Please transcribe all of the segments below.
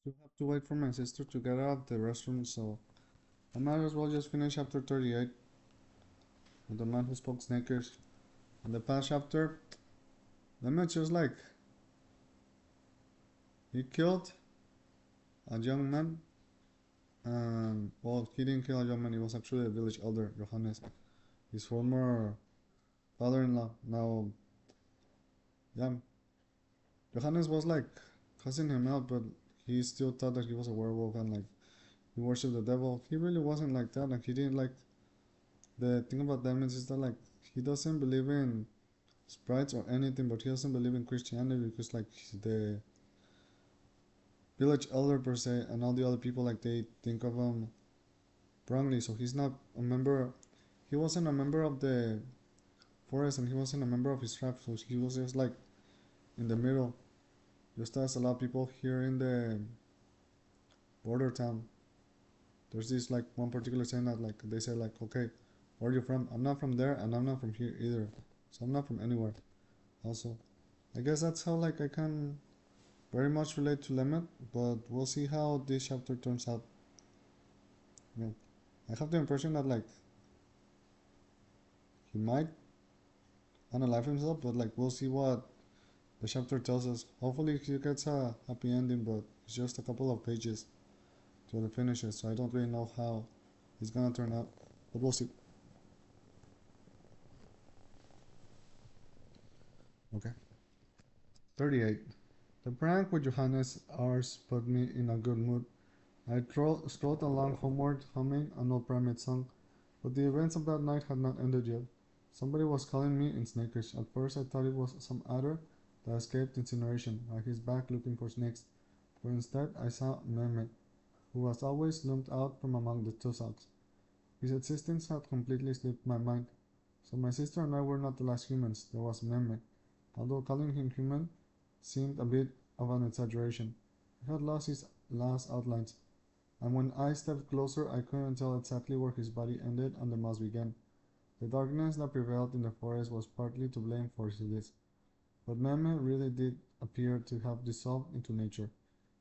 still have to wait for my sister to get out of the restroom, so I might as well just finish chapter 38 with the man who spoke snakish. In the past chapter, the man just like he killed a young man, and well, he didn't kill a young man. He was actually a village elder, Johannes, his former father-in-law. Now, yeah, Johannes was like cussing him out, but he still thought that he was a werewolf and like he worshipped the devil. He really wasn't like that, and he didn't like. The thing about demons is that like he doesn't believe in sprites or anything, but he doesn't believe in Christianity because like the village elder per se and all the other people like they think of him wrongly. So he's not a member. He wasn't a member of the forest, and he wasn't a member of his tribe. So he was just like in the middle, just as a lot of people here in the border town. There's this like one particular saying that like they say like, okay, where are you from? I'm not from there, and I'm not from here either. So I'm not from anywhere. Also, I guess that's how like I can very much relate to Lemmet, but we'll see how this chapter turns out. Yeah. I have the impression that like he might unalive himself, but like we'll see what the chapter tells us. Hopefully he gets a happy ending, but it's just a couple of pages to the finishes, so I don't really know how it's gonna turn out. But we'll see. Okay. 38. The prank with Johannes Ars put me in a good mood. I strolled along homeward, humming an old primate song, but the events of that night had not ended yet. Somebody was calling me in snakish. At first I thought it was some adder that escaped incineration, at his back looking for snakes, but instead I saw Mehmet, who was always loomed out from among the tussocks. His existence had completely slipped my mind. So my sister and I were not the last humans. There was Mehmet, although calling him human seemed a bit of an exaggeration. He had lost his last outlines, and when I stepped closer I couldn't tell exactly where his body ended and the mouth began. The darkness that prevailed in the forest was partly to blame for this, but Meme really did appear to have dissolved into nature.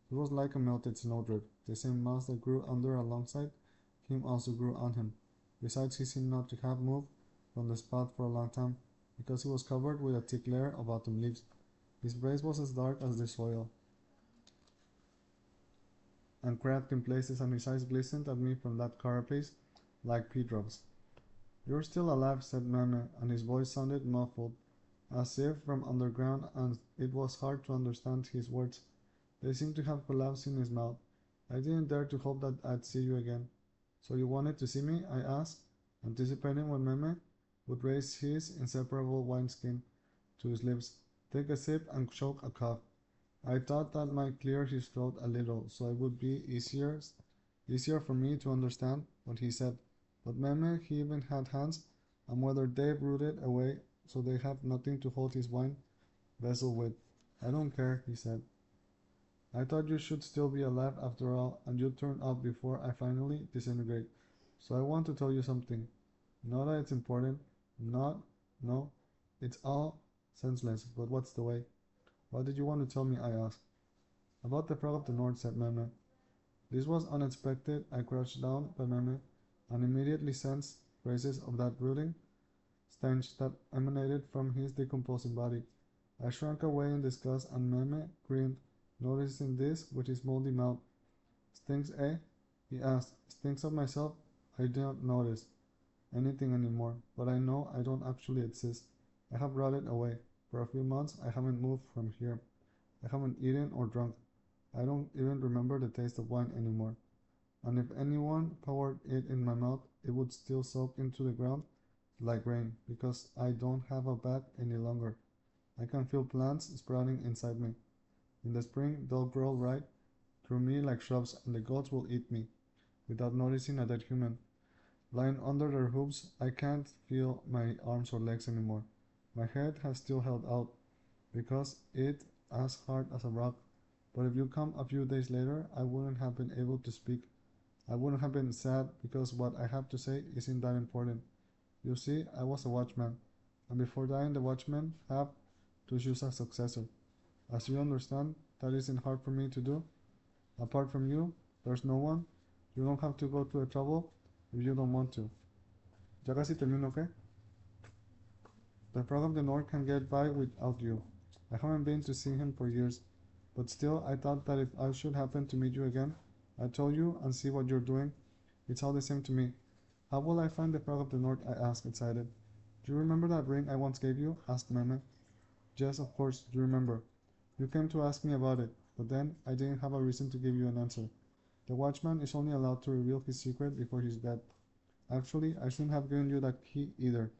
He was like a melted snowdrift. The same moss that grew under alongside him also grew on him. Besides, he seemed not to have moved from the spot for a long time, because he was covered with a thick layer of autumn leaves. His face was as dark as the soil, and cracked in places, and his eyes glistened at me from that carapace like pea drops. "You're still alive," said Meme, and his voice sounded muffled, as if from underground, and it was hard to understand his words. They seemed to have collapsed in his mouth. I didn't dare to hope that I'd see you again. "So you wanted to see me?" I asked, anticipating when Meme would raise his inseparable wineskin to his lips, take a sip, and choke a cough. I thought that might clear his throat a little, so it would be easier for me to understand what he said. But Meme, he even had hands, and whether they rooted away so they had nothing to hold his wine vessel with. "I don't care," he said. "I thought you should still be alive after all, and you'd turn up before I finally disintegrate. So I want to tell you something. Not that it's important. Not, no, it's all senseless, but what's the way?" "What did you want to tell me?" I asked. "About the frog of the north," said Meme. This was unexpected. I crouched down by Meme and immediately sensed traces of that rotting stench that emanated from his decomposing body. I shrank away in disgust, and Meme grinned, noticing this with his moldy mouth. "Stinks, eh?" he asked. "Stinks of myself? I don't notice anything anymore, but I know I don't actually exist. I have rotted away. For a few months I haven't moved from here. I haven't eaten or drunk. I don't even remember the taste of wine anymore. And if anyone poured it in my mouth, it would still soak into the ground like rain, because I don't have a back any longer. I can feel plants sprouting inside me. In the spring they'll grow right through me like shrubs, and the goats will eat me, without noticing a dead human. Lying under their hooves, I can't feel my arms or legs anymore. My head has still held out, because it's as hard as a rock. But if you come a few days later, I wouldn't have been able to speak. I wouldn't have been sad, because what I have to say isn't that important. You see, I was a watchman, and before dying the watchmen have to choose a successor. As you understand, that isn't hard for me to do. Apart from you, there's no one. You don't have to go to the trouble if you don't want to. Ya casi termino, ¿qué? The Frog of the North can get by without you. I haven't been to see him for years, but still I thought that if I should happen to meet you again, I'd tell you and see what you're doing. It's all the same to me. How will I find the Frog of the North? I asked, excited. Do you remember that ring I once gave you? Asked Meme. Yes, of course, you remember. You came to ask me about it, but then I didn't have a reason to give you an answer. The watchman is only allowed to reveal his secret before he's dead. Actually, I shouldn't have given you that key either,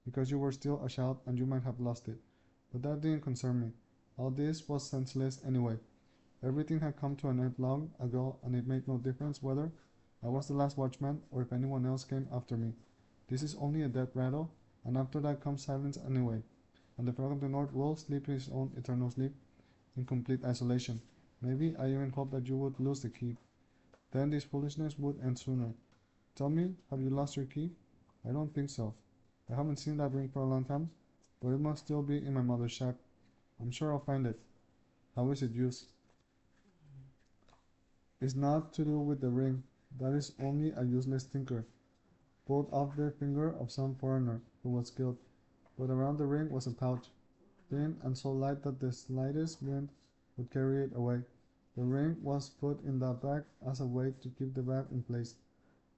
because you were still a child and you might have lost it. But that didn't concern me. All this was senseless anyway. Everything had come to an end long ago, and it made no difference whether I was the last watchman or if anyone else came after me. This is only a death rattle, and after that comes silence anyway, and the Frog of the North will sleep his own eternal sleep in complete isolation. Maybe I even hope that you would lose the key. Then this foolishness would end sooner. Tell me, have you lost your key? I don't think so. I haven't seen that ring for a long time, but it must still be in my mother's shack. I'm sure I'll find it. How is it used? It's not to do with the ring. That is only a useless tinker, pulled off the finger of some foreigner who was killed. But around the ring was a pouch, thin and so light that the slightest wind would carry it away. The ring was put in that bag as a way to keep the bag in place.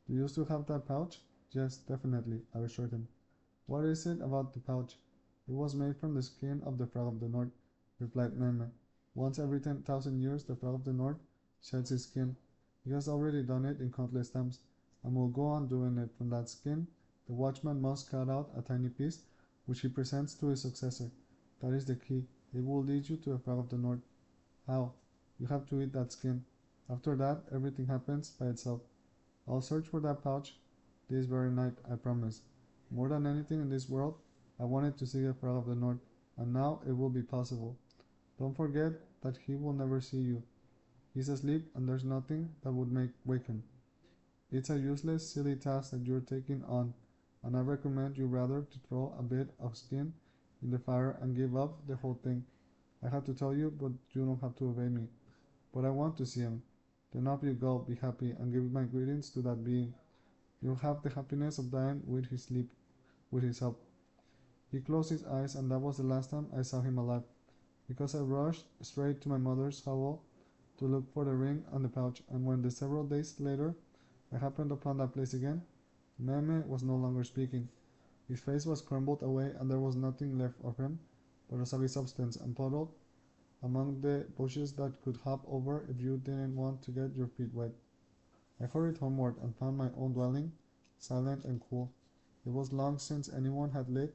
Do you still have that pouch? Yes, definitely, I assured him. What is it about the pouch? It was made from the skin of the Frog of the North, replied Meme. Once every 10,000 years the Frog of the North sheds his skin. He has already done it in countless times, and will go on doing it. From that skin, the watchman must cut out a tiny piece, which he presents to his successor. That is the key. It will lead you to the Frog of the North. How? You have to eat that skin. After that, everything happens by itself. I'll search for that pouch this very night, I promise. More than anything in this world, I wanted to see the Frog of the North, and now it will be possible. Don't forget that he will never see you. He's asleep, and there's nothing that would wake him. It's a useless, silly task that you're taking on, and I recommend you rather to throw a bit of skin in the fire and give up the whole thing. I had to tell you, but you don't have to obey me. But I want to see him. Then off you go, be happy, and give my greetings to that being. You'll have the happiness of dying with his sleep, with his help. He closed his eyes, and that was the last time I saw him alive, because I rushed straight to my mother's hovel to look for the ring and the pouch, and when several days later I happened upon that place again, Meme was no longer speaking. His face was crumbled away, and there was nothing left of him but a soggy substance, and puddled among the bushes that could hop over if you didn't want to get your feet wet. I hurried homeward and found my own dwelling silent and cool. It was long since anyone had lit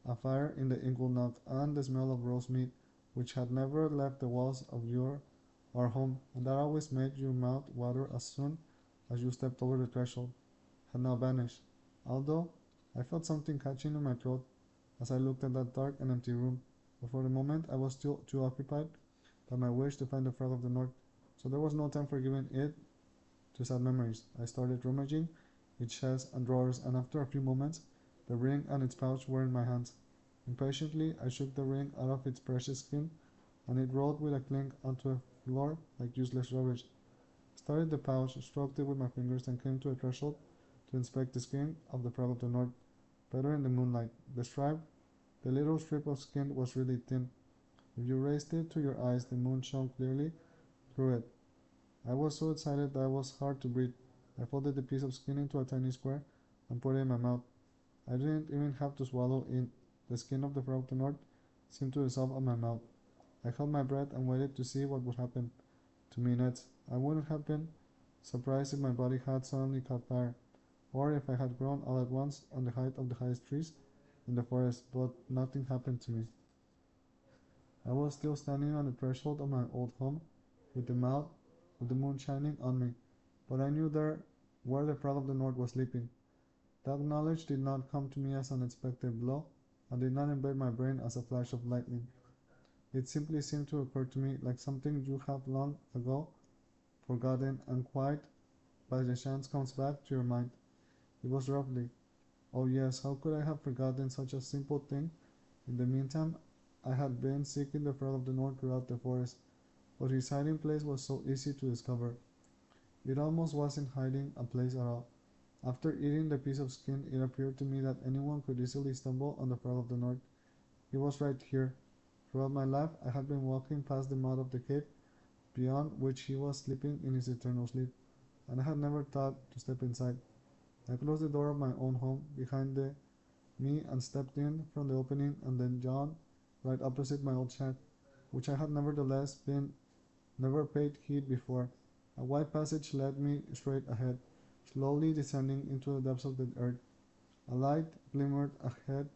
a fire in the ingle nook, and the smell of roast meat, which had never left the walls of our home, and that always made your mouth water as soon as you stepped over the threshold, had now vanished, although I felt something catching in my throat as I looked at that dark and empty room. But for the moment I was still too occupied by my wish to find the Frog of the North, so there was no time for giving it to sad memories. I started rummaging its chests and drawers, and after a few moments the ring and its pouch were in my hands. Impatiently I shook the ring out of its precious skin, and it rolled with a clink onto the floor like useless rubbish. I started the pouch, stroked it with my fingers, and came to a threshold to inspect the skin of the Frog of the North better in the moonlight. The little strip of skin was really thin. If you raised it to your eyes, the moon shone clearly through it. I was so excited that it was hard to breathe. I folded the piece of skin into a tiny square and put it in my mouth. I didn't even have to swallow it. The skin of the Frog of the North seemed to dissolve on my mouth. I held my breath and waited to see what would happen to me next. I wouldn't have been surprised if my body had suddenly caught fire, or if I had grown all at once on the height of the highest trees in the forest, but nothing happened to me. I was still standing on the threshold of my old home, with the moon shining on me, but I knew there where the Frog of the North was sleeping. That knowledge did not come to me as an unexpected blow, and did not invade my brain as a flash of lightning. It simply seemed to occur to me like something you have long ago forgotten, and quite by the chance comes back to your mind. It was roughly. Oh yes, how could I have forgotten such a simple thing? In the meantime, I had been seeking the Frog of the North throughout the forest, but his hiding place was so easy to discover. It almost wasn't hiding a place at all. After eating the piece of skin, it appeared to me that anyone could easily stumble on the frog of the north. He was right here. Throughout my life, I had been walking past the mouth of the cave, beyond which he was sleeping in his eternal sleep, and I had never thought to step inside. I closed the door of my own home behind me and stepped in from the opening and then yawned right opposite my old shack, which I had never paid heed before. A wide passage led me straight ahead, slowly descending into the depths of the earth. A light glimmered ahead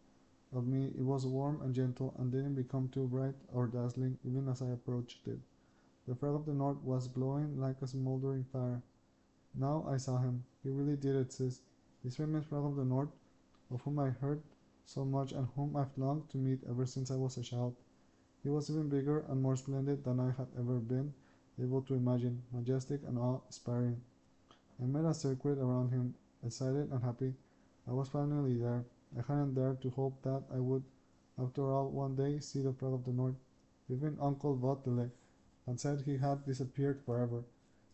of me. It was warm and gentle and didn't become too bright or dazzling even as I approached it. The frog of the north was glowing like a smoldering fire. Now I saw him. He really did exist. This famous frog of the north, of whom I heard so much and whom I've longed to meet ever since I was a child. He was even bigger and more splendid than I had ever been able to imagine, majestic and awe-inspiring. I made a circuit around him, excited and happy. I was finally there. I hadn't dared to hope that I would, after all, one day see the frog of the north. Even Uncle Votele had said he had disappeared forever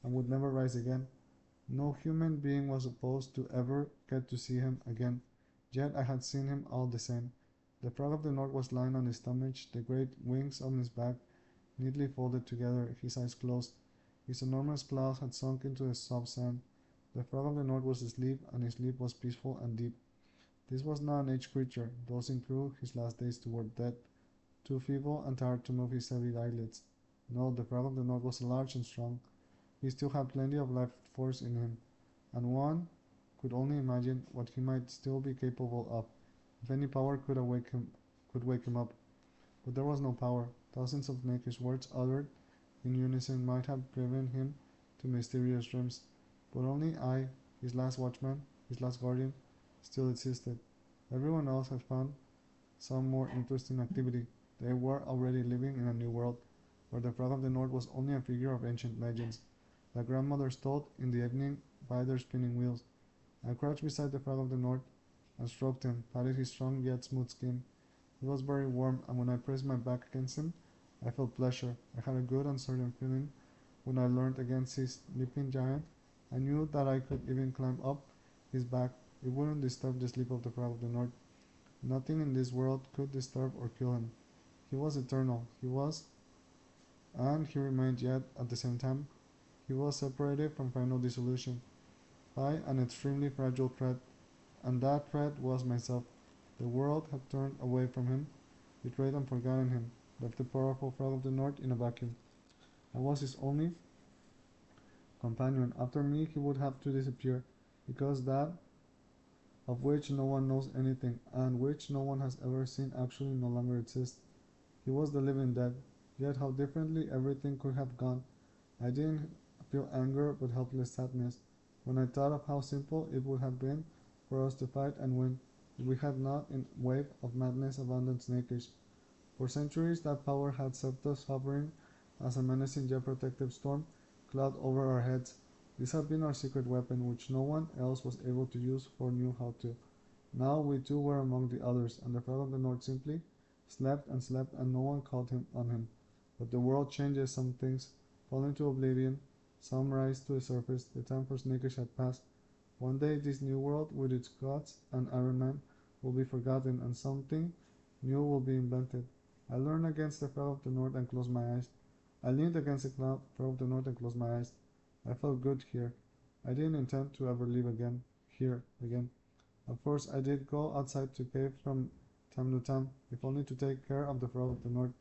and would never rise again. No human being was supposed to ever get to see him again, yet I had seen him all the same. The frog of the north was lying on his stomach, the great wings on his back neatly folded together, his eyes closed. His enormous claws had sunk into the soft sand. The frog of the north was asleep, and his sleep was peaceful and deep. This was not an aged creature, dozing through his last days toward death, too feeble and tired to move his heavy eyelids. No, the frog of the north was large and strong. He still had plenty of life force in him, and one could only imagine what he might still be capable of, if any power could wake him up. But there was no power. Thousands of snakish words uttered in unison might have driven him to mysterious dreams, but only I, his last watchman, his last guardian, still existed. Everyone else had found some more interesting activity. They were already living in a new world, where the frog of the north was only a figure of ancient legends, that grandmothers told in the evening by their spinning wheels. I crouched beside the frog of the north and stroked him, patted his strong yet smooth skin. He was very warm, and when I pressed my back against him, I felt pleasure. I had a good uncertain feeling when I leaned against his sleeping giant. I knew that I could even climb up his back. It wouldn't disturb the sleep of the frog of the north. Nothing in this world could disturb or kill him. He was eternal. He was, and he remained, yet at the same time, he was separated from final dissolution by an extremely fragile thread, and that thread was myself. The world had turned away from him, betrayed and forgotten him, left the powerful frog of the north in a vacuum. I was his only companion. After me he would have to disappear, because that of which no one knows anything, and which no one has ever seen, actually no longer exists. He was the living dead, yet how differently everything could have gone. I didn't feel anger, but helpless sadness, when I thought of how simple it would have been for us to fight and win, if we had not, in a wave of madness, abandoned snakish. For centuries that power had kept us hovering as a menacing yet protective storm cloud over our heads. This had been our secret weapon, which no one else was able to use or knew how to. Now we too were among the others, and the frog of the north simply slept, and no one called him on him. But the world changes. Some things fall into oblivion, some rise to the surface. The time for snakish had passed. One day this new world, with its gods and Iron Man, will be forgotten, and something new will be invented. I leaned against the frog of the north and closed my eyes. I leaned against the frog of the north and closed my eyes. I felt good here. I didn't intend to ever leave here again. Of course, I did go outside to cave from time to time, if only to take care of the frog of the north.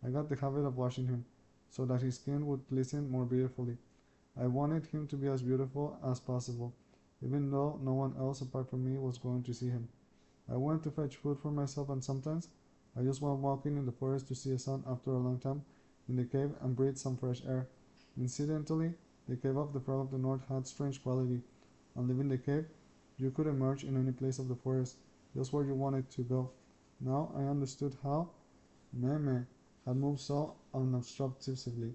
I got the habit of washing him, so that his skin would glisten more beautifully. I wanted him to be as beautiful as possible, even though no one else apart from me was going to see him. I went to fetch food for myself, and sometimes I just went walking in the forest to see the sun after a long time in the cave and breathe some fresh air. Incidentally, the cave of the frog of the north had strange quality. On leaving the cave, you could emerge in any place of the forest, just where you wanted to go. Now I understood how Meme had moved so unobtrusively.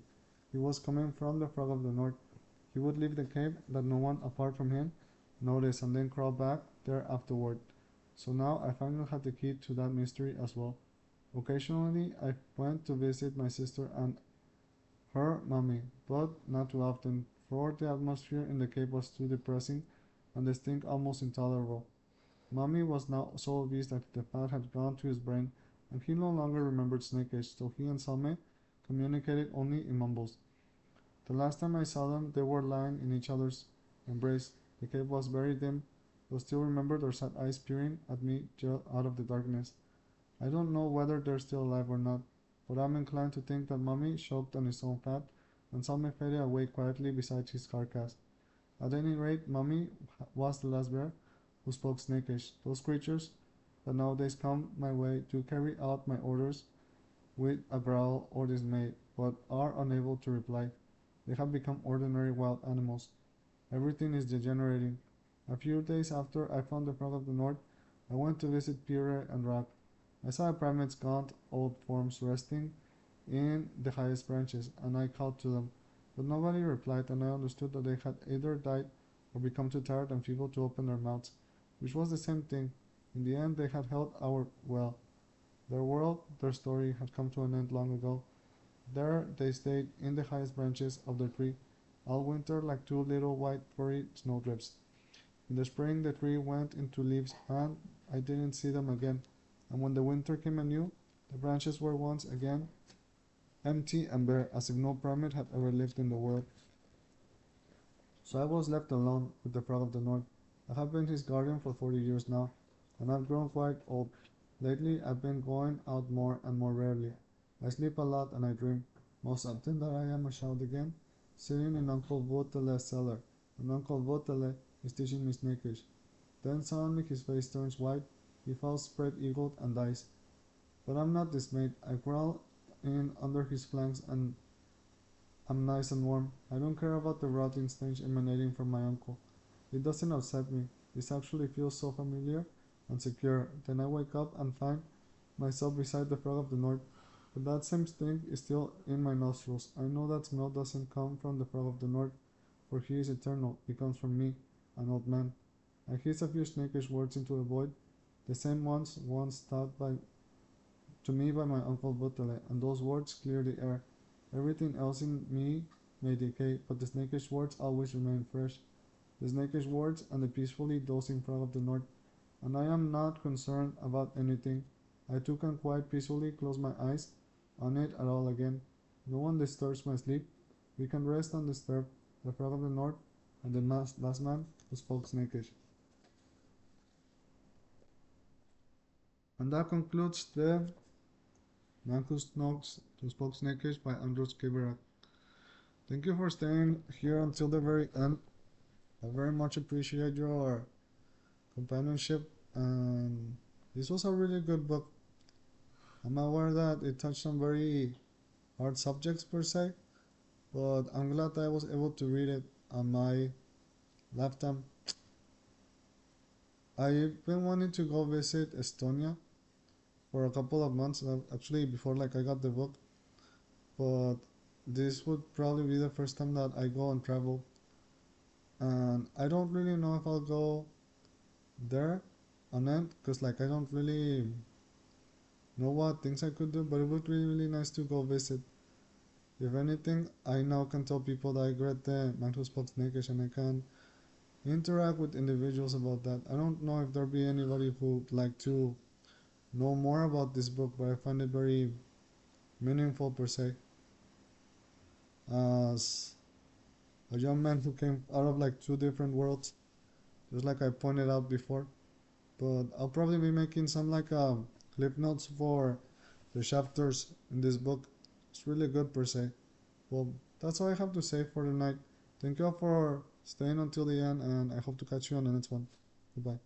He was coming from the frog of the north. He would leave the cave that no one apart from him noticed, and then crawl back there afterward. So now I finally had the key to that mystery as well. Occasionally I went to visit my sister and Her mommy, but not too often, for the atmosphere in the cave was too depressing and the stink almost intolerable. Mommy was now so obese that the fat had gone to his brain and he no longer remembered snakish, so he and Salme communicated only in mumbles. The last time I saw them, they were lying in each other's embrace. The cave was very dim, but still remembered their sad eyes peering at me out of the darkness. I don't know whether they're still alive or not, but I'm inclined to think that Mommy choked on his own fat and Salme faded away quietly beside his carcass. At any rate, Mommy was the last bear who spoke snakish. Those creatures that nowadays come my way to carry out my orders with a growl or dismay, but are unable to reply. They have become ordinary wild animals. Everything is degenerating. A few days after I found the frog of the north, I went to visit Pierre and Rack. I saw a primate's gaunt old forms resting in the highest branches, and I called to them, but nobody replied, and I understood that they had either died or become too tired and feeble to open their mouths, which was the same thing. In the end, they had held our well. Their world, their story, had come to an end long ago. There they stayed in the highest branches of the tree all winter like two little white furry snowdrifts. In the spring the tree went into leaves and I didn't see them again, and when the winter came anew, the branches were once again empty and bare, as if no primate had ever lived in the world. So I was left alone with the frog of the north. I have been his guardian for 40 years now, and I've grown quite old. Lately I've been going out more and more rarely. I sleep a lot and I dream, most often that I am a child again, sitting in Uncle Votele's cellar, and Uncle Votele is teaching me snakish. Then suddenly his face turns white, he falls spread-eagled and dies. But I'm not dismayed. I crawl in under his flanks and am nice and warm. I don't care about the rotting stench emanating from my uncle. It doesn't upset me. This actually feels so familiar and secure. Then I wake up and find myself beside the frog of the north. But that same stink is still in my nostrils. I know that smell doesn't come from the frog of the north, for he is eternal. It comes from me, an old man. I hiss a few snakish words into the void, the same ones once taught to me by my uncle Butele, and those words clear the air. Everything else in me may decay, but the snakish words always remain fresh. The snakish words and the peacefully dozing frog of the north, and I am not concerned about anything. I too can quite peacefully close my eyes on it at all again. No one disturbs my sleep. We can rest undisturbed, the frog of the north and the last man who spoke snakish. And that concludes the Man Who Spoke Snakish by Andros Kiberak. Thank you for staying here until the very end. I very much appreciate your companionship, and this was a really good book. I'm aware that it touched on very hard subjects per se, but I'm glad I was able to read it on my lifetime. I've been wanting to go visit Estonia for a couple of months, actually before I got the book, but this would probably be the first time that I go and travel, and I don't really know if I'll go there on end, because I don't really know what things I could do, but it would be really nice to go visit. If anything, I now can tell people that I read the Man Who Spoke Snakish, and I can interact with individuals about that. I don't know if there'll be anybody who'd like to know more about this book, but I find it very meaningful per se. As a young man who came out of two different worlds, just like I pointed out before. But I'll probably be making some clip notes for the chapters in this book. It's really good per se. Well, that's all I have to say for tonight. Thank you all for staying until the end, and I hope to catch you on the next one. Goodbye.